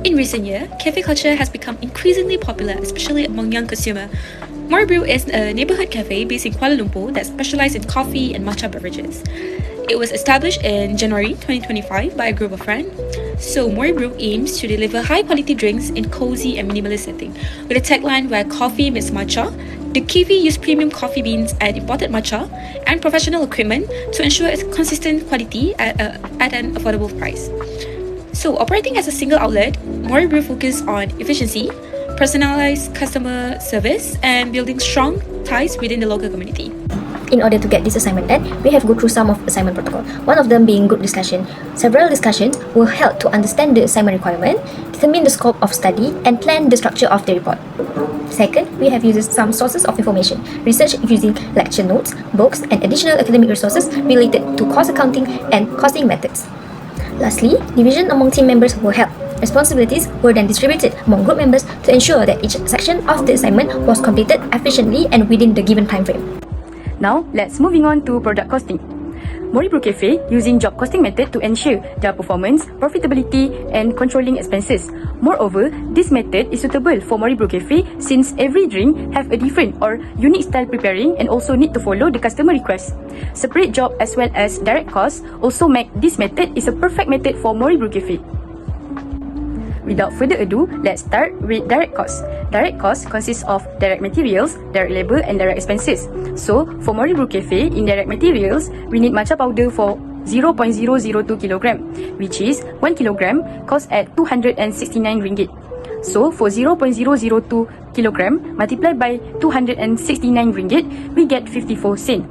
In recent years, cafe culture has become increasingly popular, especially among young consumers. MORI is a neighborhood cafe based in Kuala Lumpur that specializes in coffee and matcha beverages. It was established in January 2025 by a group of friends. So MORI aims to deliver high-quality drinks in cozy and minimalist setting, with a tagline where coffee meets matcha. The cafe uses premium coffee beans and imported matcha and professional equipment to ensure its consistent quality at an affordable price. So, operating as a single outlet, MORI focuses on efficiency, personalized customer service, and building strong ties within the local community. In order to get this assignment done, we have go through some of assignment protocol. One of them being group discussion. Several discussions will help to understand the assignment requirement, determine the scope of study, and plan the structure of the report. Second, we have used some sources of information, research using lecture notes, books, and additional academic resources related to cost accounting and costing methods. Lastly, division among team members will help. Responsibilities were then distributed among group members to ensure that each section of the assignment was completed efficiently and within the given time frame. Now, let's moving on to product costing. MORI Cafe using job costing method to ensure their performance, profitability, and controlling expenses. Moreover, this method is suitable for MORI Cafe since every drink have a different or unique style preparing and also need to follow the customer request. Separate job as well as direct costs also make this method is a perfect method for MORI Cafe. Without further ado, let's start with direct costs. Direct costs consists of direct materials, direct labor, and direct expenses. So, for MORI Cafe, in direct materials, we need matcha powder for 0.002 kg, which is 1 kg cost at 269 ringgit. So, for 0.002 kg multiplied by 269 ringgit, we get 54 cents.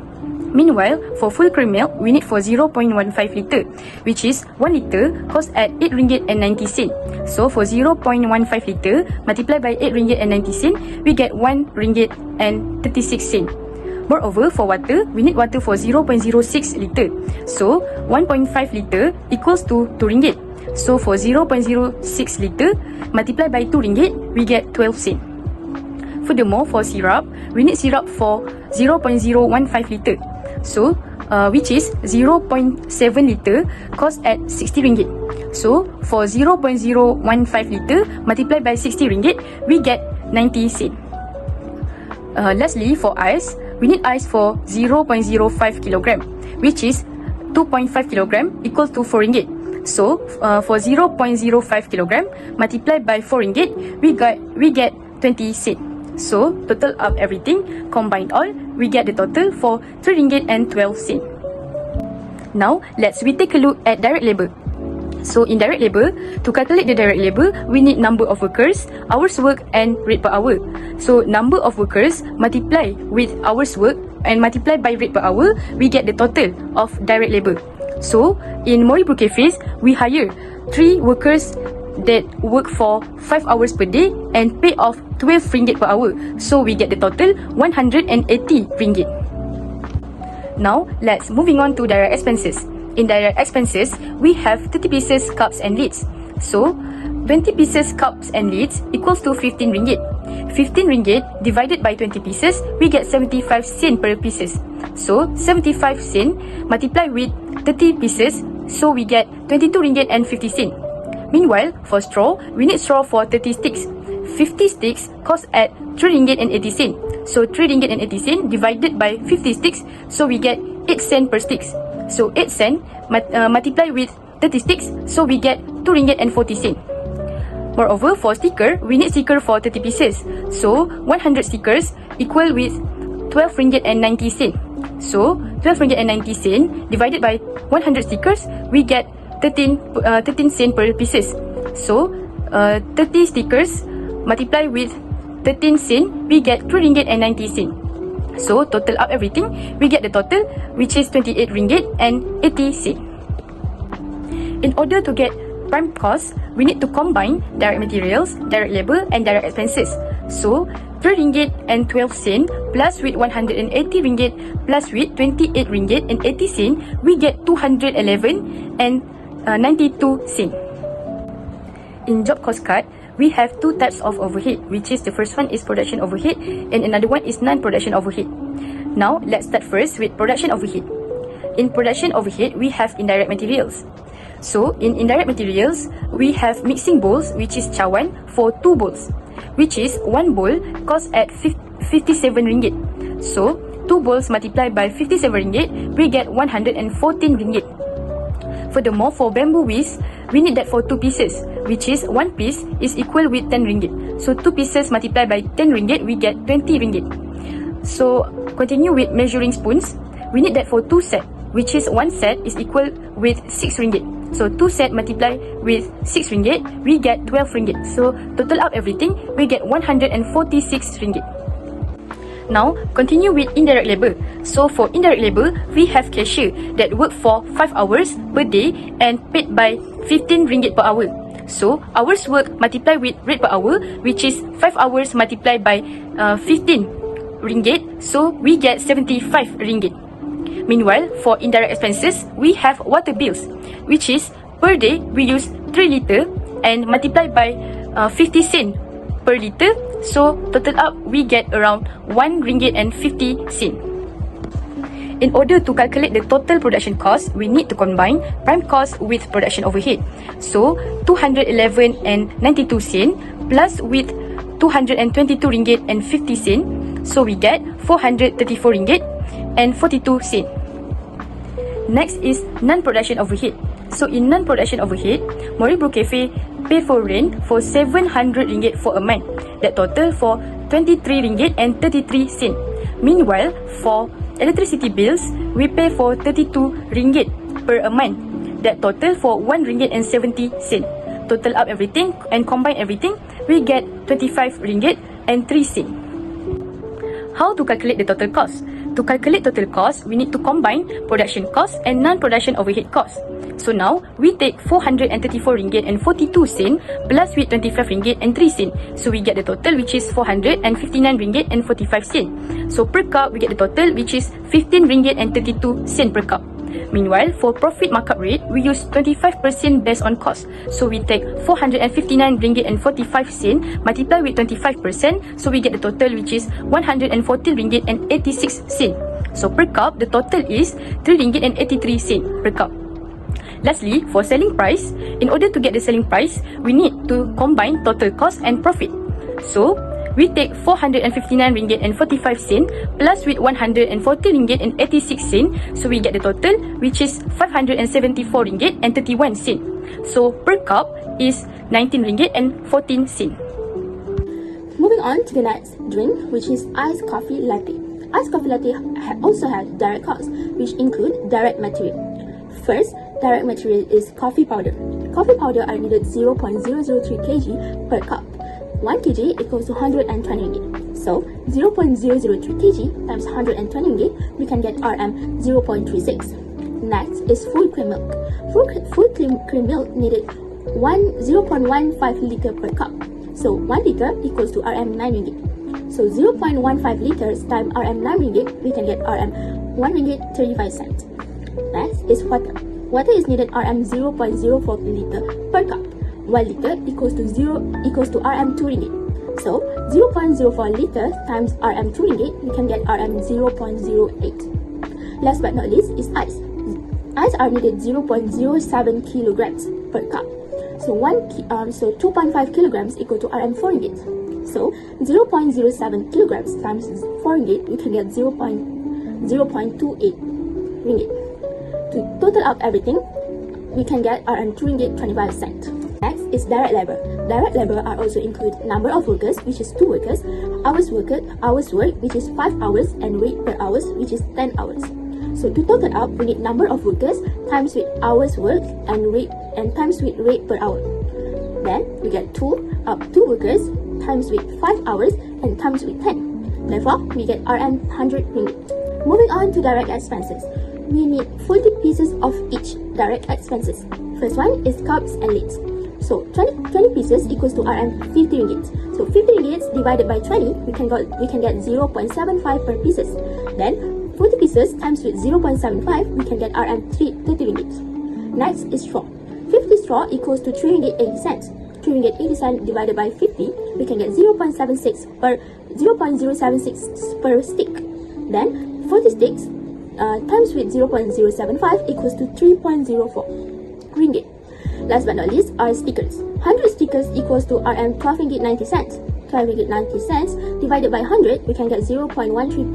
Meanwhile, for full cream milk, we need for 0.15 liter, which is 1 liter cost at 8 ringgit and 90 cents. So for 0.15 liter multiplied by 8 ringgit and 90 cents, we get 1 ringgit and 36 cents. Moreover, for water, we need water for 0.06 liter. So 1.5 liter equals to 2 ringgit. So for 0.06 liter multiplied by 2 ringgit, we get 12 cents. Furthermore, for syrup, we need syrup for 0.015 liter. So, which is 0.7 liter cost at 60 ringgit. So, for 0.015 liter multiplied by 60 ringgit, we get 90 cents. Lastly, for ice, we need ice for 0.05 kg, which is 2.5 kg equals to 4 ringgit. So, for 0.05 kg multiplied by 4 ringgit, we get 20 cents. So, total up everything, combine all, we get the total for 3 ringgit and 12 cents. Now, let's take a look at direct labor. So, in direct labor, to calculate the direct labor, we need number of workers, hours work, and rate per hour. So, number of workers multiply with hours work and multiply by rate per hour, we get the total of direct labor. So, in MORI Cafes, we hire 3 workers that work for 5 hours per day and pay off 12 ringgit per hour. So we get the total 180 ringgit. Now, let's moving on to direct expenses. In direct expenses, we have 30 pieces cups and lids. So, 20 pieces cups and lids equals to 15 ringgit. 15 ringgit divided by 20 pieces, we get 75 cents per pieces. So, 75 cents multiplied with 30 pieces, so we get 22 ringgit and 50 cents. Meanwhile, for straw, we need straw for 30 sticks. 50 sticks cost at 3 ringgit and 80 cents. So 3 ringgit and 80 cents divided by 50 sticks, so we get 8 cents per sticks. So 8 cents multiplied with 30 sticks, so we get 2 ringgit and 40 cents. Moreover, for sticker, we need sticker for 30 pieces. So 100 stickers equal with 12 ringgit and 90 cents. So 12 ringgit and 90 cents divided by 100 stickers, we get 13 cents per pieces. So 30 stickers multiply with 13 cents, we get 3 ringgit and 90 cents. So total up everything, we get the total, which is 28 ringgit and 80 cents. In order to get prime cost, we need to combine direct materials, direct labor, and direct expenses. So 3 ringgit and 12 cents plus with 180 ringgit plus with 28 ringgit and 80 cents, we get 211 and 92 cents. In job cost card, we have 2 types of overhead, which is the first one is production overhead and another one is non-production overhead. Now, let's start first with production overhead. In production overhead, we have indirect materials. So in indirect materials, we have mixing bowls, which is cawan for 2 bowls, which is 1 bowl cost at 57 ringgit. So 2 bowls multiplied by 57 ringgit, we get 114 ringgit. Furthermore, for bamboo whisk, we need that for 2 pieces, which is 1 piece is equal with 10 ringgit. So 2 pieces multiplied by 10 ringgit, we get 20 ringgit. So continue with measuring spoons, we need that for 2 set, which is 1 set is equal with 6 ringgit. So 2 set multiply with 6 ringgit, we get 12 ringgit. So total up everything, we get 146 ringgit. Now, continue with indirect labor. So for indirect labor, we have cashier that work for 5 hours per day and paid by 15 ringgit per hour. So hours work multiplied with rate per hour, which is 5 hours multiplied by 15 ringgit. So we get 75 ringgit. Meanwhile, for indirect expenses, we have water bills, which is per day we use 3 liter and multiplied by 50 cent per liter. So total up we get around 1 ringgit and 50 cent. In order to calculate the total production cost, we need to combine prime cost with production overhead. So 211 and 92 cent plus with 222 ringgit and 50 cent. So we get 434 ringgit and 42 cent. Next is non-production overhead. So in non-production overhead, MORI BREW Cafe pay for rent for 700 ringgit for a month. That total for 23 ringgit and 33 cent. Meanwhile, for electricity bills, we pay for 32 ringgit per a month. That total for 1 ringgit and 70 cent. Total up everything and combine everything, we get 25 ringgit and 3 cent. How to calculate the total cost? To calculate total cost, we need to combine production cost and non-production overhead cost. So now, we take 434 ringgit and 42 cent plus with 25 ringgit and 3 cent. So we get the total, which is 459 ringgit and 45 cent. So per cup, we get the total, which is 15 ringgit and 32 cent per cup. Meanwhile, for profit markup rate, we use 25% based on cost. So we take 459 ringgit and 45 cent multiply with 25%. So we get the total, which is 114 ringgit and 86 cent. So per cup, the total is 3 ringgit and 83 cent per cup. Lastly, for selling price, in order to get the selling price, we need to combine total cost and profit. So we take 459 ringgit and 45 cent plus with 140 ringgit and 86 cent. So we get the total, which is 574 ringgit and 31 cent. So per cup is 19 ringgit and 14 cent. Moving on to the next drink, which is iced coffee latte. Iced coffee latte also has direct costs, which include direct material. First, direct material is coffee powder. Coffee powder are needed 0.003 kg per cup. 1 kg equals to 120 ringgit. So 0.003 kg times 120 ringgit, we can get Rm 0.36. Next is full cream milk. Full cream milk needed 0.15 liter per cup. So 1 liter equals to Rm 9 ringgit. So 0.15 liters times Rm 9 ringgit, we can get Rm 1 ringgit 35 cents. Next is water. Water is needed Rm 0.04 liter per cup. 1 liter equals to Rm 2 ringgit. So 0.04 liters times Rm 2 ringgit, we can get Rm 0.08. Last but not least is ice. Ice are needed 0.07 kilograms per cup. So 2.5 kilograms equal to Rm 4 ringgit. So 0.07 kilograms times 4 ringgit, we can get 0.28 ringgit. To total up everything, we can get Rm 2 ringgit 25 cents. Next is direct labor. Direct labor are also include number of workers, which is 2 workers, hours worked, which is 5 hours, and rate per hours, which is 10 hours. So to total up, we need number of workers times with hours worked and times with rate per hour. Then we get 2 workers times with 5 hours and times with 10. Therefore, we get Rm 100 ringgit. Moving on to direct expenses. We need 40 pieces of each direct expenses. First one is cups and lids. So 20 pieces equals to Rm 50 ringgit. So 50 ringgit divided by 20, we can get 0.75 per pieces. Then 40 pieces times with 0.75, we can get Rm 30 ringgit. Next is straw. 50 straw equals to 3 ringgit 80 cents. 3 ringgit 80 cents divided by 50, we can get 0.076 per stick. Then 40 sticks times with 0.075 equals to 3.04 ringgit. Last but not least are stickers. 100 stickers equals to Rm 12 ringgit 90 cents. 12 ringgit 90 cents divided by 100, we can get 0.13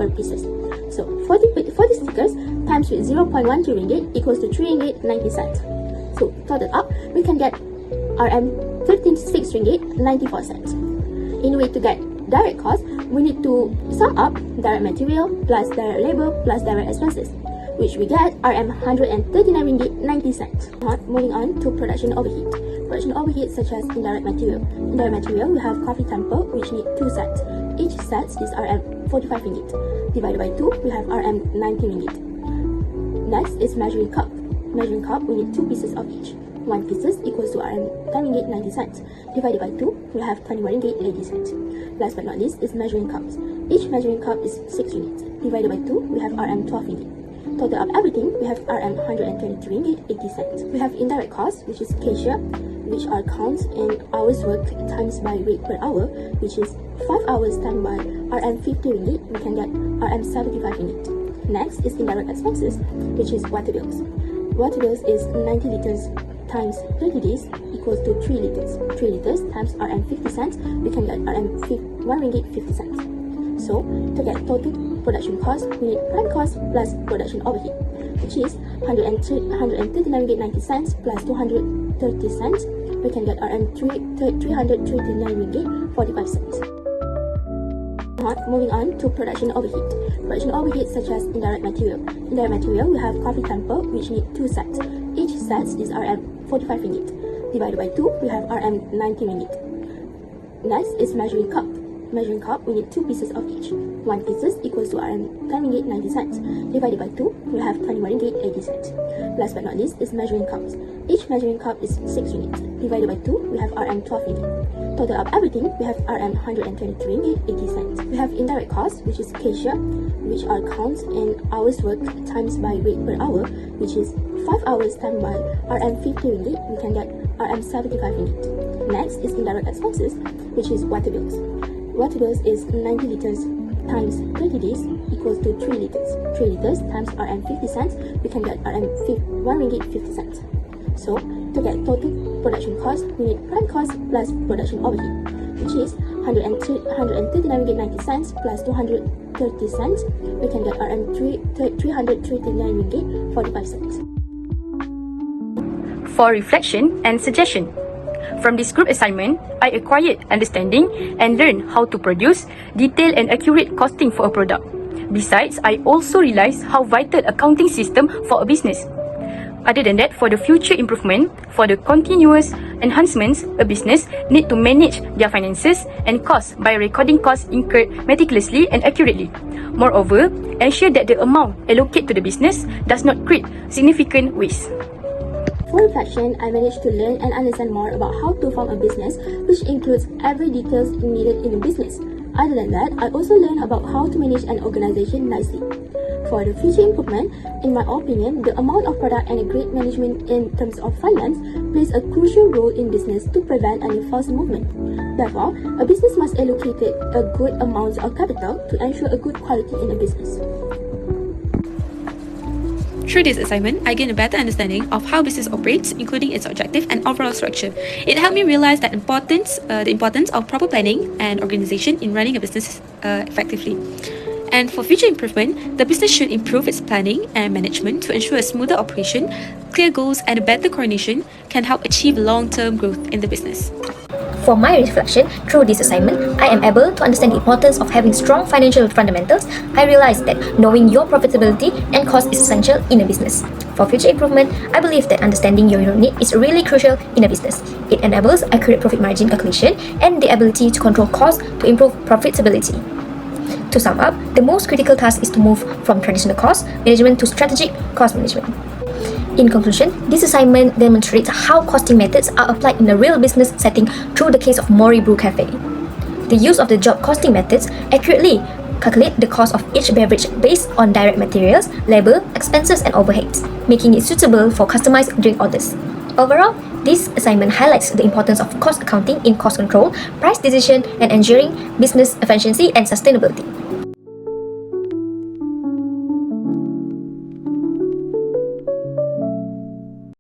per pieces. So 40 stickers times with 0.13 ringgit equals to 3 ringgit 90 cents. So total up, we can get Rm 36 ringgit 94 cents. In a way to get direct cost, we need to sum up direct material plus direct labor plus direct expenses, which we get Rm 139 ringgit 90 cents. Moving on to production overhead. Production overhead such as indirect material. Indirect material, we have coffee temper, which need 2 sets. Each set is Rm 45 ringgit. Divided by 2, we have Rm 90 ringgit. Next is measuring cup. Measuring cup, we need 2 pieces of each. 1 pieces equals to Rm 10 ringgit 90 cents. Divided by 2, we have 21 ringgit 80 cents. Last but not least is measuring cups. Each measuring cup is 6 units. Divided by 2, we have Rm 12 ringgit. Total up everything, we have Rm 123 ringgit 80 cents. We have indirect costs, which is cashier, which are counts in hours worked times by rate per hour, which is 5 hours times by Rm 50 ringgit, we can get Rm 75 ringgit. Next is indirect expenses, which is water bills. Water bills is 90 liters times 30 days equals to 3 liters. 3 liters times Rm 50 cents, we can get Rm 1 ringgit 50 cents. So, to get total production cost, we need prime cost plus production overhead, which is 139 ringgit 90 cents plus 230 cents. We can get Rm 339 ringgit 45 cents. Moving on to production overhead. Production overhead such as indirect material. Indirect material, we have coffee temper, which need 2 sets. Each set is Rm 45 ringgit. Divided by 2, we have Rm 90 ringgit. Next is measuring cup. Measuring cup, we need 2 pieces of each. 1 pieces equals to Rm 10 ringgit 90 cents. Divided by 2, we have 21 ringgit 80 cents. Last but not least is measuring cups. Each measuring cup is 6 units. Divided by 2, we have Rm 12 ringgit. Total up everything, we have Rm 123 ringgit 80 cents. We have indirect costs, which is cashier, which are counts in hours worked times by rate per hour, which is 5 hours times by Rm 50 ringgit, we can get Rm 75 ringgit. Next is indirect expenses, which is water bills. Water bills is 90 liters times 30 days equals to 3 liters. 3 liters times Rm 50 cents, we can get Rm 1 ringgit 50 cents. So, to get total production cost, we need prime cost plus production overhead, which is 139 ringgit 90 cents plus 230 cents. We can get Rm 339 ringgit 45 cents. For reflection and suggestion. From this group assignment, I acquired understanding and learned how to produce detailed and accurate costing for a product. Besides, I also realized how vital accounting system for a business. Other than that, for the future improvement, for the continuous enhancements, a business need to manage their finances and costs by recording costs incurred meticulously and accurately. Moreover, ensure that the amount allocated to the business does not create significant waste. For reflection, I managed to learn and understand more about how to form a business, which includes every details needed in a business. Other than that, I also learned about how to manage an organization nicely. For the future improvement, in my opinion, the amount of product and a great management in terms of finance plays a crucial role in business to prevent any false movement. Therefore, a business must allocate a good amount of capital to ensure a good quality in a business. Through this assignment, I gained a better understanding of how business operates, including its objective and overall structure. It helped me realize the importance of proper planning and organization in running a business effectively. And for future improvement, the business should improve its planning and management to ensure a smoother operation. Clear goals and a better coordination can help achieve long-term growth in the business. For my reflection, through this assignment, I am able to understand the importance of having strong financial fundamentals. I realized that knowing your profitability and cost is essential in a business. For future improvement, I believe that understanding your unit is really crucial in a business. It enables accurate profit margin calculation and the ability to control costs to improve profitability. To sum up, the most critical task is to move from traditional cost management to strategic cost management. In conclusion, this assignment demonstrates how costing methods are applied in a real business setting through the case of MORI BREW Cafe. The use of the job costing methods accurately calculate the cost of each beverage based on direct materials, labor, expenses and overheads, making it suitable for customized drink orders. Overall, this assignment highlights the importance of cost accounting in cost control, price decision, and ensuring business efficiency and sustainability.